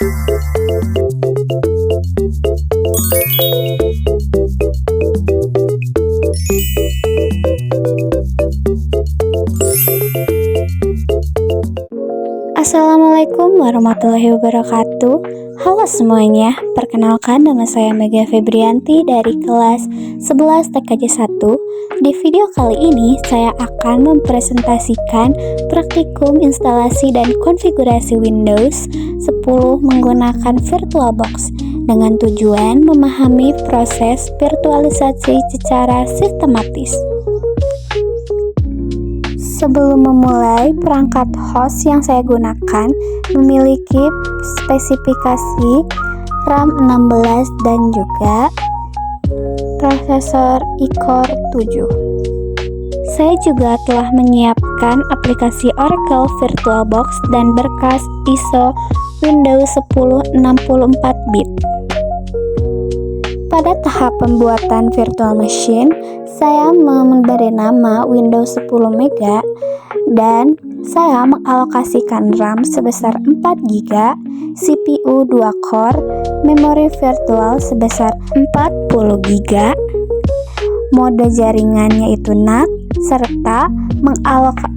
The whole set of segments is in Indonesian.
Assalamualaikum warahmatullahi wabarakatuh. Halo semuanya, perkenalkan nama saya Mega Febrianti dari kelas 11 TKJ 1. Di video kali ini saya akan mempresentasikan praktikum instalasi dan konfigurasi Windows 10 menggunakan VirtualBox dengan tujuan memahami proses virtualisasi secara sistematis. Sebelum memulai, perangkat host yang saya gunakan memiliki spesifikasi RAM 16 dan juga prosesor i-Core 7. Saya juga telah menyiapkan aplikasi Oracle VirtualBox dan berkas ISO Windows 10 64-bit. Pada tahap pembuatan virtual machine, saya memberi nama Windows 10 Mega dan saya mengalokasikan RAM sebesar 4 GB, CPU 2 core, memori virtual sebesar 40 GB, mode jaringannya itu NAT, serta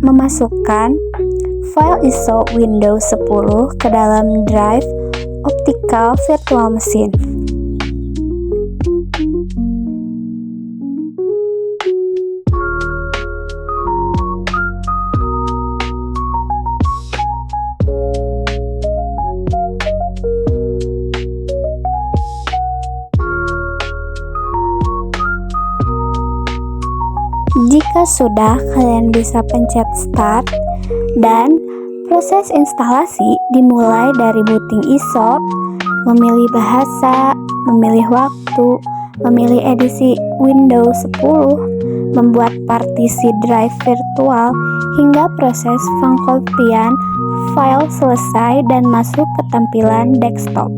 memasukkan file ISO Windows 10 ke dalam drive optical virtual machine. Jika sudah, kalian bisa pencet start dan proses instalasi dimulai dari booting ISO, memilih bahasa, memilih waktu, memilih edisi Windows 10, membuat partisi drive virtual, hingga proses pengkopian file selesai dan masuk ke tampilan desktop.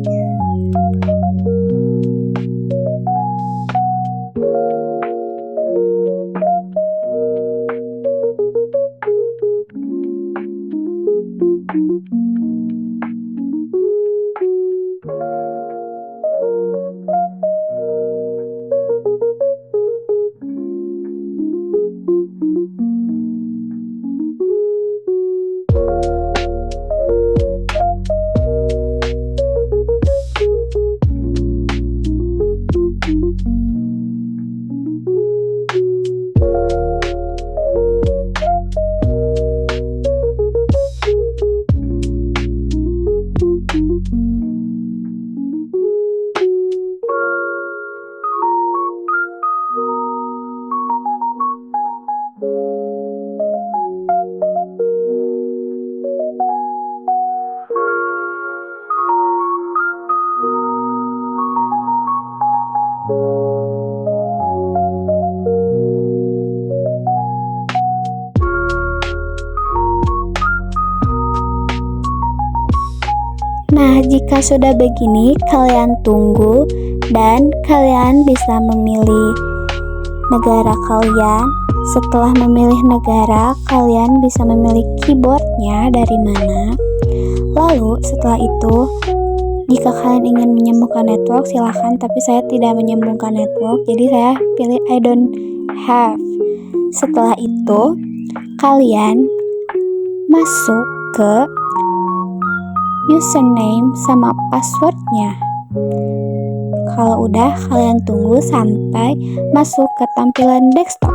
Nah, jika sudah begini, kalian tunggu dan kalian bisa memilih negara kalian. Setelah memilih negara, kalian bisa memilih keyboardnya dari mana. Lalu, setelah itu, jika kalian ingin menyambungkan network, silahkan, tapi saya tidak menyambungkan network, jadi saya pilih I don't have. Setelah itu, kalian masuk ke username sama passwordnya. Kalau udah, kalian tunggu sampai masuk ke tampilan desktop.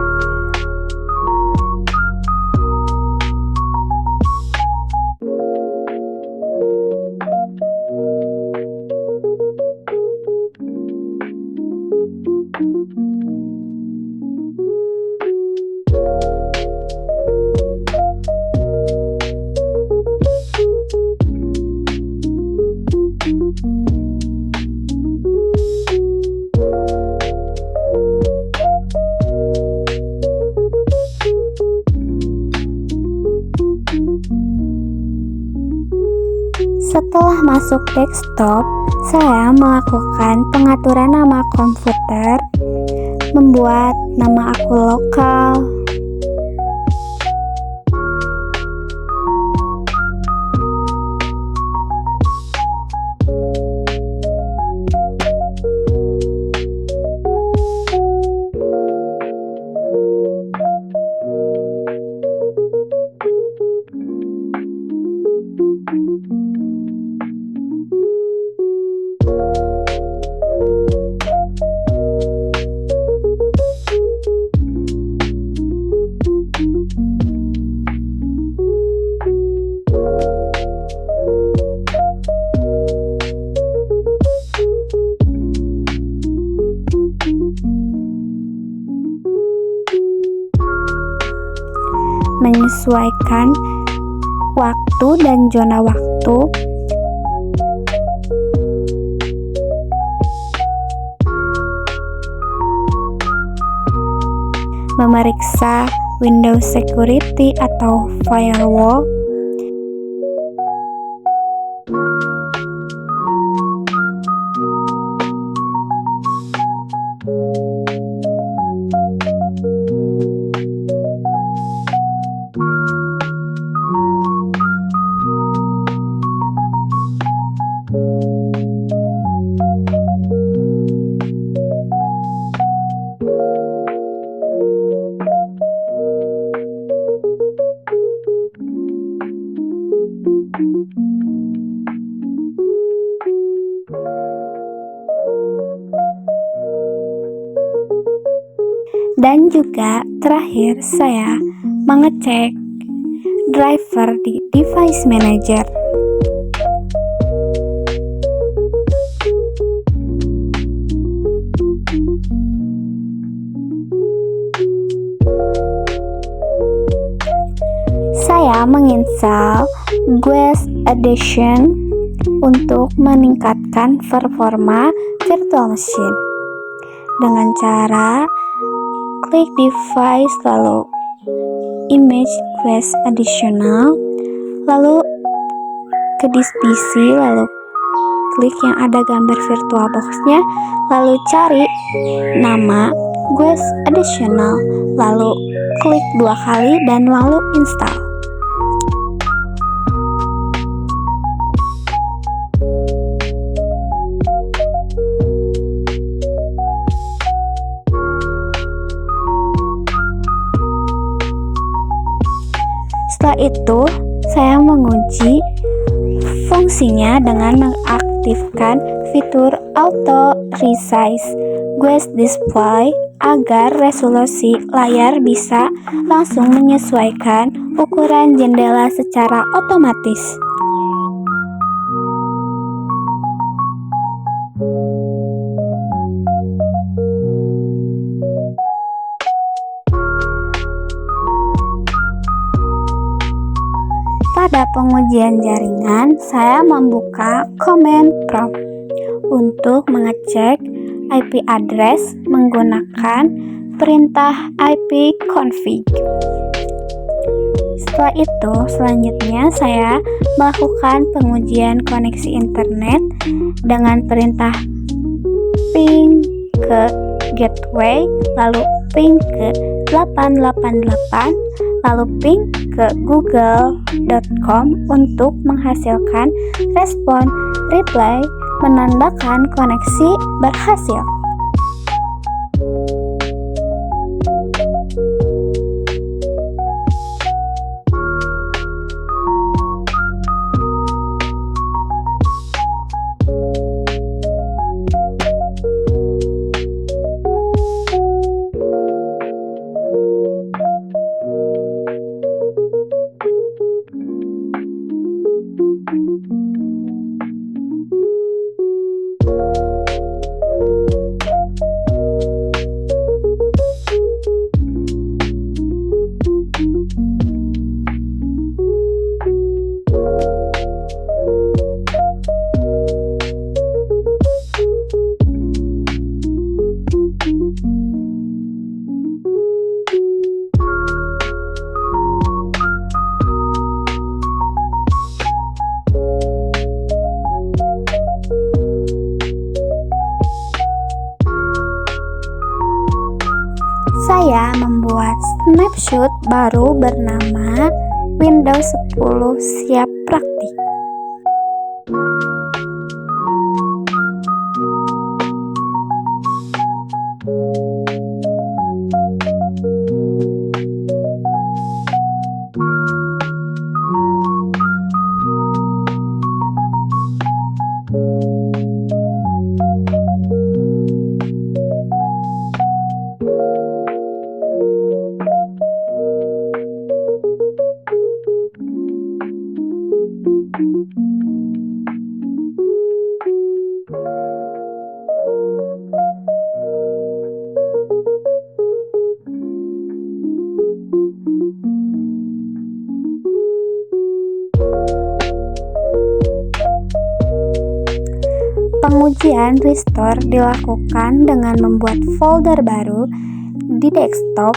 Setelah masuk desktop, saya melakukan pengaturan nama komputer, membuat nama akun lokal, Menyesuaikan waktu dan zona waktu, memeriksa Windows security atau firewall, dan juga terakhir saya mengecek driver di device manager. Saya menginstal Guest Edition untuk meningkatkan performa virtual machine dengan cara klik device, lalu image Guest Additional, lalu ke disk PC, lalu klik yang ada gambar virtual box-nya, lalu cari nama Guest Additional, lalu klik 2 kali dan lalu install. Setelah itu, saya menguji fungsinya dengan mengaktifkan fitur Auto Resize Guest Display agar resolusi layar bisa langsung menyesuaikan ukuran jendela secara otomatis. Pada pengujian jaringan, saya membuka command prompt untuk mengecek IP address menggunakan perintah ipconfig. Setelah itu, selanjutnya saya melakukan pengujian koneksi internet dengan perintah ping ke gateway, lalu ping ke 888, lalu ping ke google.com untuk menghasilkan respon reply menandakan koneksi berhasil. Saya membuat snapshot baru bernama Windows 10 siap praktik. Pengujian restore dilakukan dengan membuat folder baru di desktop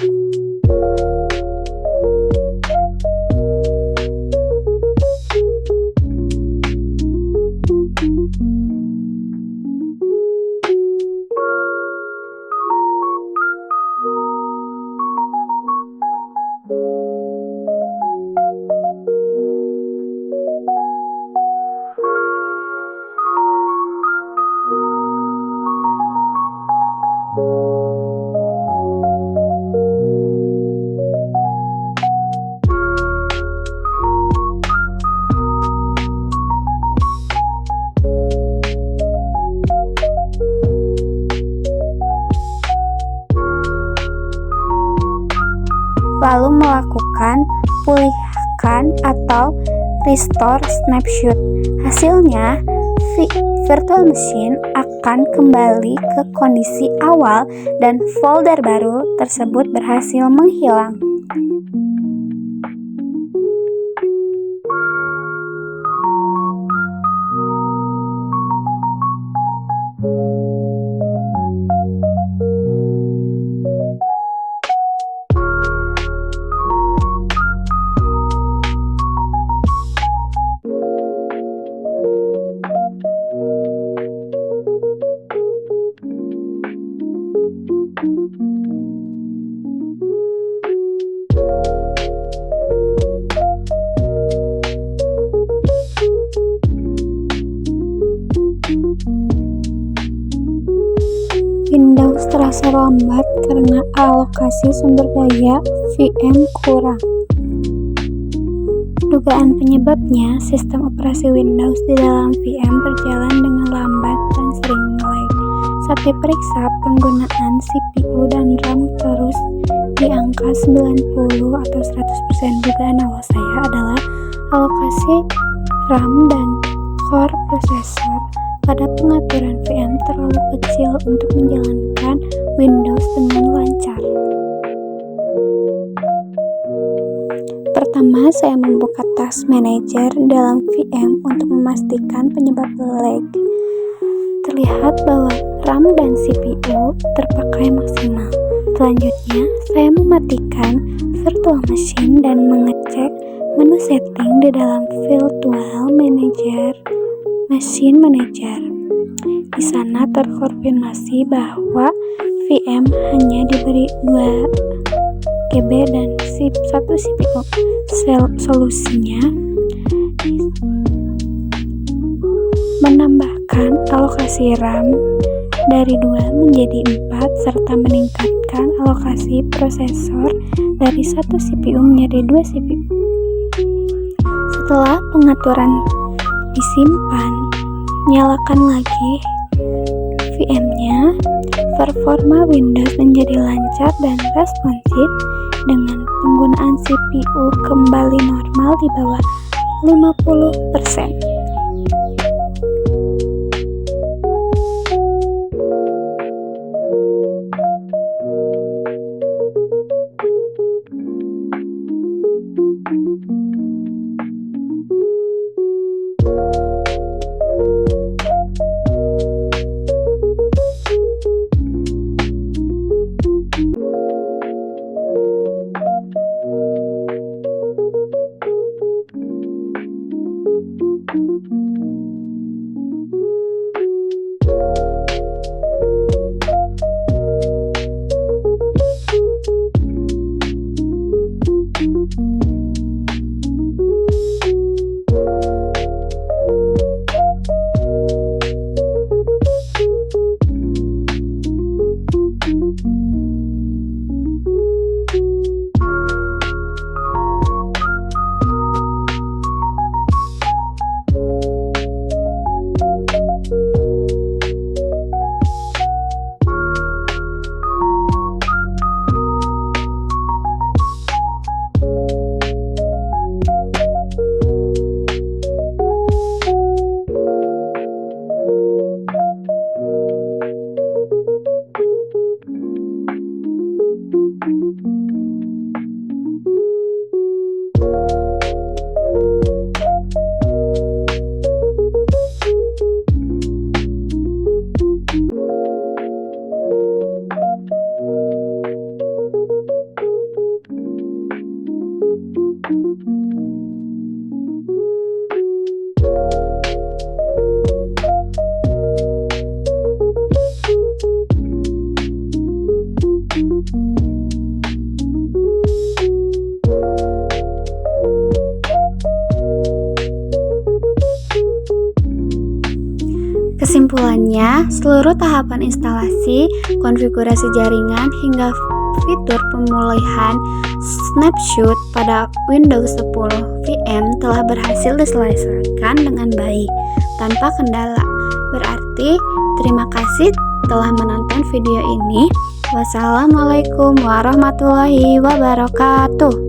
lalu melakukan pulihkan atau restore snapshot. Hasilnya, virtual machine akan kembali ke kondisi awal dan folder baru tersebut berhasil menghilang. Windows terasa lambat karena alokasi sumber daya VM kurang. Dugaan penyebabnya, sistem operasi Windows di dalam VM berjalan dengan lambat dan sering lag. Saat diperiksa, penggunaan CPU dan RAM terus di angka 90 atau 100%. Dugaan awal saya adalah alokasi RAM dan core prosesor pada pengaturan VM terlalu kecil untuk menjalankan Windows dengan lancar. Pertama, saya membuka Task Manager dalam VM untuk memastikan penyebab lag. Terlihat bahwa RAM dan CPU terpakai maksimal. Selanjutnya, saya mematikan virtual machine dan mengecek menu setting di dalam Virtual Machine Manager. Di sana terkonfirmasi bahwa VM hanya diberi 2 GB dan 1 CPU. Solusinya menambahkan alokasi RAM dari 2 menjadi 4 serta meningkatkan alokasi prosesor dari 1 CPU menjadi 2 CPU. Setelah pengaturan disimpan, nyalakan lagi VM-nya. Performa Windows menjadi lancar dan responsif dengan penggunaan CPU kembali normal di bawah 50%. Kesimpulannya, seluruh tahapan instalasi, konfigurasi jaringan, hingga fitur pemulihan snapshot pada Windows 10 VM telah berhasil diselesaikan dengan baik, tanpa kendala. Berarti, terima kasih telah menonton video ini. Wassalamualaikum warahmatullahi wabarakatuh.